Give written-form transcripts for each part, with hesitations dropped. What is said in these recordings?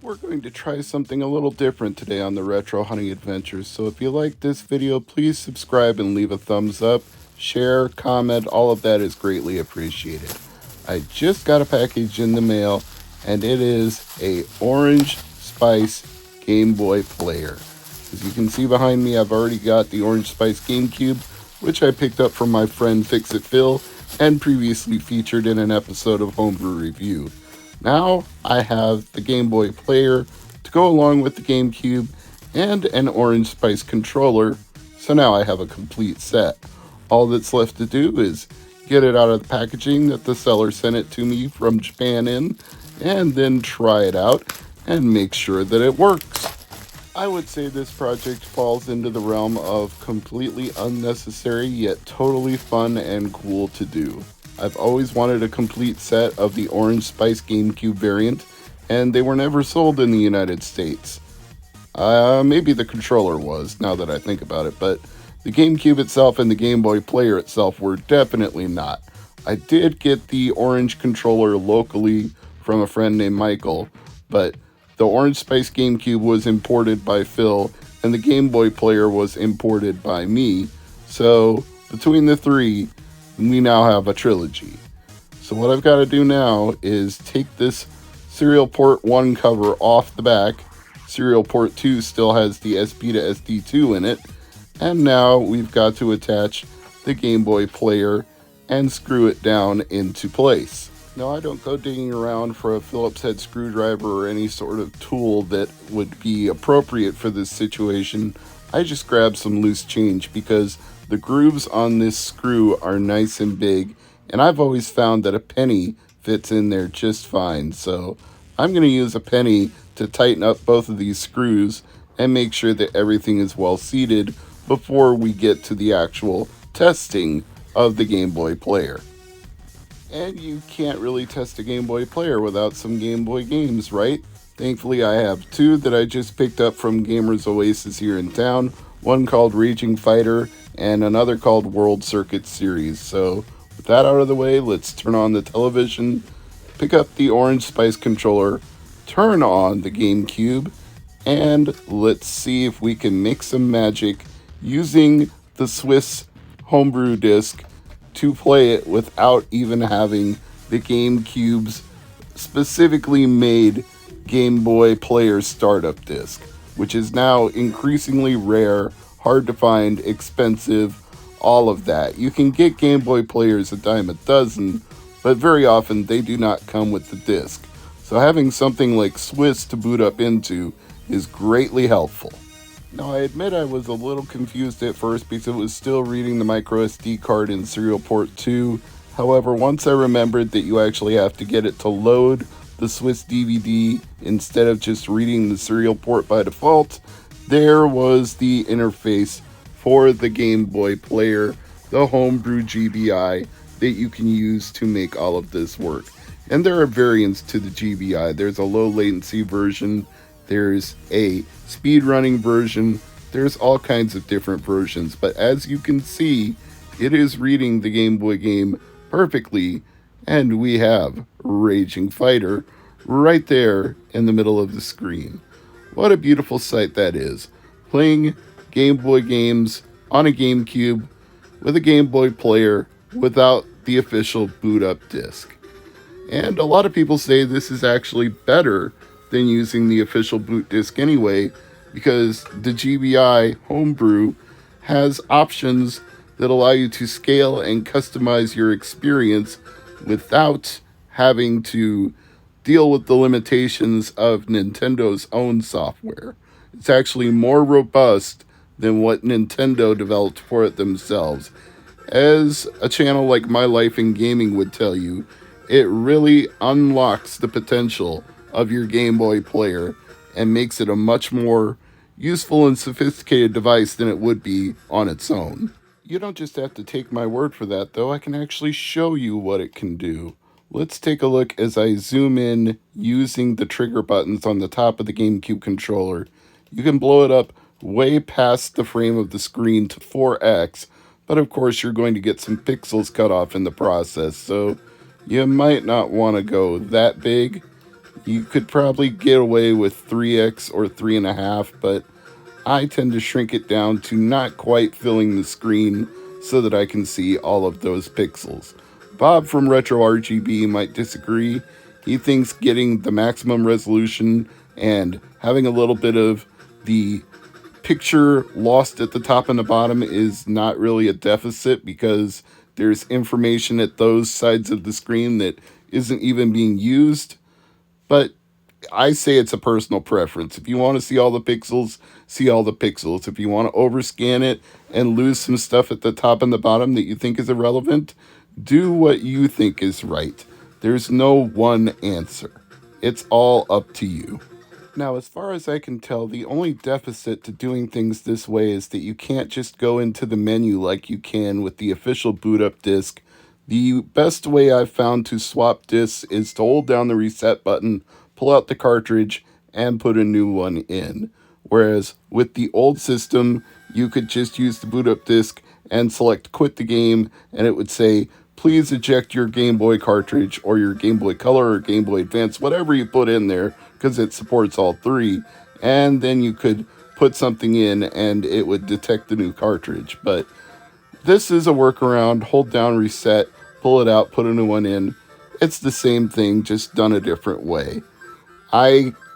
We're going to try something a little different today on the Retro Hunting Adventures, so if you like this video, please subscribe and leave a thumbs up, share, comment, all of that is greatly appreciated. I just got a package in the mail, and it is a Orange Spice Game Boy player. As you can see behind me, I've already got the Orange Spice GameCube, which I picked up from my friend Fix-It Phil, and previously featured in an episode of Homebrew Review. Now I have the Game Boy player to go along with the GameCube and an Orange Spice controller, so now I have a complete set. All that's left to do is get it out of the packaging that the seller sent it to me from Japan in, and then try it out and make sure that it works. I would say this project falls into the realm of completely unnecessary yet totally fun and cool to do. I've always wanted a complete set of the Orange Spice GameCube variant, and they were never sold in the United States. Maybe the controller was, now that I think about it, but the GameCube itself and the Game Boy player itself were definitely not. I did get the Orange controller locally from a friend named Michael, but the Orange Spice GameCube was imported by Phil, and the Game Boy player was imported by me, so between the three, we now have a trilogy. So what I've got to do now is take this Serial Port 1 cover off the back. Serial Port 2 still has the SP to SD2 in it. And now we've got to attach the Game Boy player and screw it down into place. Now I don't go digging around for a Phillips head screwdriver or any sort of tool that would be appropriate for this situation. I just grab some loose change because the grooves on this screw are nice and big, and I've always found that a penny fits in there just fine. So I'm going to use a penny to tighten up both of these screws and make sure that everything is well seated before we get to the actual testing of the Game Boy player. And you can't really test a Game Boy player without some Game Boy games, right? Thankfully, I have two that I just picked up from Gamers Oasis here in town. One called Raging Fighter and another called World Circuit Series. So with that out of the way, let's turn on the television, pick up the Orange Spice controller, turn on the GameCube, and let's see if we can make some magic using the Swiss homebrew disc to play it without even having the GameCube's specifically made Game Boy player startup disc, which is now increasingly rare, hard to find, expensive, all of that. You can get Game Boy players a dime a dozen, but very often they do not come with the disc. So having something like Swiss to boot up into is greatly helpful. Now I admit I was a little confused at first because it was still reading the micro SD card in Serial Port 2. However, once I remembered that you actually have to get it to load the Swiss DVD instead of just reading the serial port by default, there was the interface for the Game Boy player, the homebrew GBI, that you can use to make all of this work. And there are variants to the GBI. There's a low latency version, there's a speedrunning version, there's all kinds of different versions, but as you can see, it is reading the Game Boy game perfectly, and we have Raging Fighter right there in the middle of the screen. What a beautiful sight that is. Playing Game Boy games on a GameCube with a Game Boy player without the official boot up disc. And a lot of people say this is actually better than using the official boot disc anyway, because the GBI homebrew has options that allow you to scale and customize your experience without having to deal with the limitations of Nintendo's own software. It's actually more robust than what Nintendo developed for it themselves. As a channel like My Life in Gaming would tell you, it really unlocks the potential of your Game Boy player and makes it a much more useful and sophisticated device than it would be on its own. You don't just have to take my word for that, though. I can actually show you what it can do. Let's take a look as I zoom in using the trigger buttons on the top of the GameCube controller. You can blow it up way past the frame of the screen to 4x, but of course you're going to get some pixels cut off in the process, so you might not want to go that big. You could probably get away with 3x or 3.5, but I tend to shrink it down to not quite filling the screen so that I can see all of those pixels. Bob from Retro RGB might disagree. He thinks getting the maximum resolution and having a little bit of the picture lost at the top and the bottom is not really a deficit because there's information at those sides of the screen that isn't even being used. But I say it's a personal preference. If you want to see all the pixels, see all the pixels. If you want to overscan it and lose some stuff at the top and the bottom that you think is irrelevant, do what you think is right. There's no one answer. It's all up to you. Now, as far as I can tell, the only deficit to doing things this way is that you can't just go into the menu like you can with the official boot up disc. The best way I've found to swap discs is to hold down the reset button, pull out the cartridge, and put a new one in. Whereas with the old system, you could just use the boot up disc and select quit the game, and it would say, please eject your Game Boy cartridge or your Game Boy Color or Game Boy Advance, whatever you put in there, because it supports all three. And then you could put something in and it would detect the new cartridge. But this is a workaround. Hold down reset, pull it out, put a new one in. It's the same thing, just done a different way.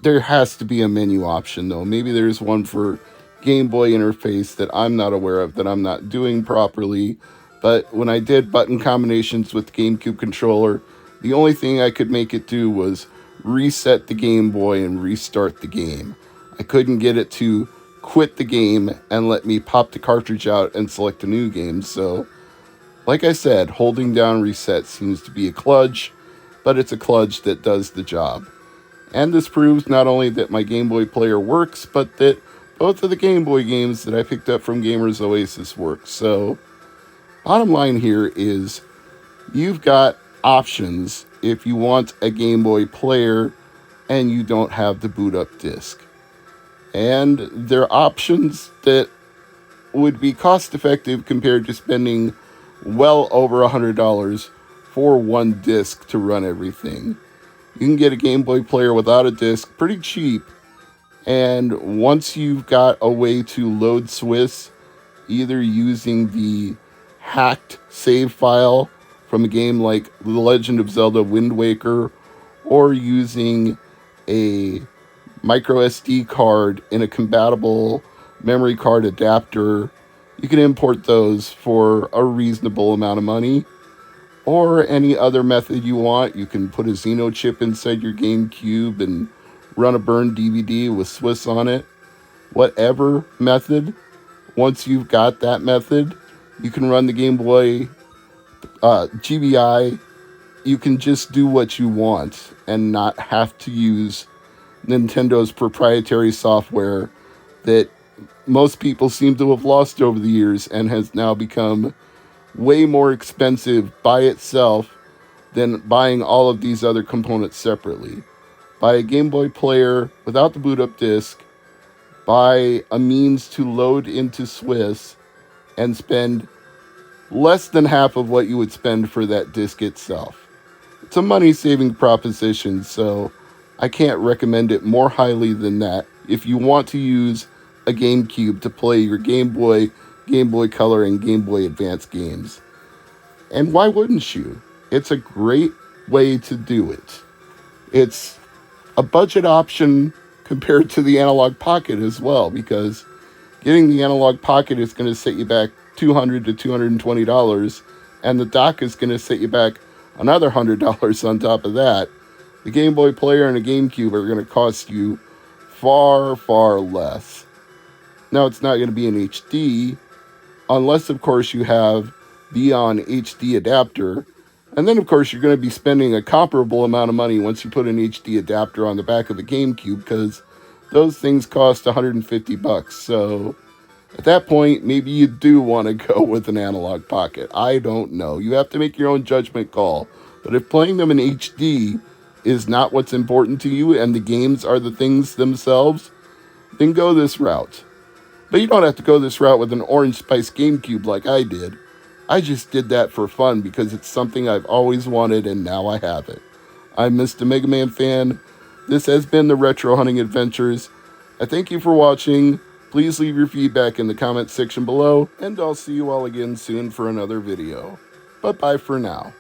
There has to be a menu option though. Maybe there's one for Game Boy interface that I'm not aware of, that I'm not doing properly. But when I did button combinations with the GameCube controller, the only thing I could make it do was reset the Game Boy and restart the game. I couldn't get it to quit the game and let me pop the cartridge out and select a new game. So, like I said, holding down reset seems to be a kludge, but it's a kludge that does the job. And this proves not only that my Game Boy player works, but that both of the Game Boy games that I picked up from Gamers Oasis work. So, bottom line here is you've got options if you want a Game Boy player and you don't have the boot up disc. And they're options that would be cost effective compared to spending well over $100 for one disc to run everything. You can get a Game Boy player without a disc pretty cheap, and once you've got a way to load Swiss, either using the hacked save file from a game like The Legend of Zelda Wind Waker, or using a micro SD card in a compatible memory card adapter, you can import those for a reasonable amount of money. Or any other method you want. You can put a Xeno chip inside your GameCube and run a burned DVD with Swiss on it. Whatever method, once you've got that method, you can run the Game Boy GBI. You can just do what you want and not have to use Nintendo's proprietary software that most people seem to have lost over the years and has now become way more expensive by itself than buying all of these other components separately. Buy a Game Boy player without the boot up disc, buy a means to load into Swiss, and spend less than half of what you would spend for that disc itself. It's a money-saving proposition, so I can't recommend it more highly than that if you want to use a GameCube to play your Game Boy, Game Boy Color, and Game Boy Advance games. And why wouldn't you? It's a great way to do it. It's a budget option compared to the Analog Pocket as well, because getting the Analog Pocket is going to set you back $200 to $220, and the dock is going to set you back another $100 on top of that. The Game Boy player and a GameCube are going to cost you far, far less. Now, it's not going to be in HD, unless, of course, you have the on HD adapter. And then, of course, you're going to be spending a comparable amount of money once you put an HD adapter on the back of the GameCube, because those things cost $150. So at that point, maybe you do want to go with an Analog Pocket. I don't know. You have to make your own judgment call. But if playing them in HD is not what's important to you and the games are the things themselves, then go this route. But you don't have to go this route with an Orange Spice GameCube like I did. I just did that for fun because it's something I've always wanted and now I have it. I'm Mr. MegaManFan. This has been the Retro Hunting Adventures. I thank you for watching. Please leave your feedback in the comment section below, and I'll see you all again soon for another video. Bye-bye for now.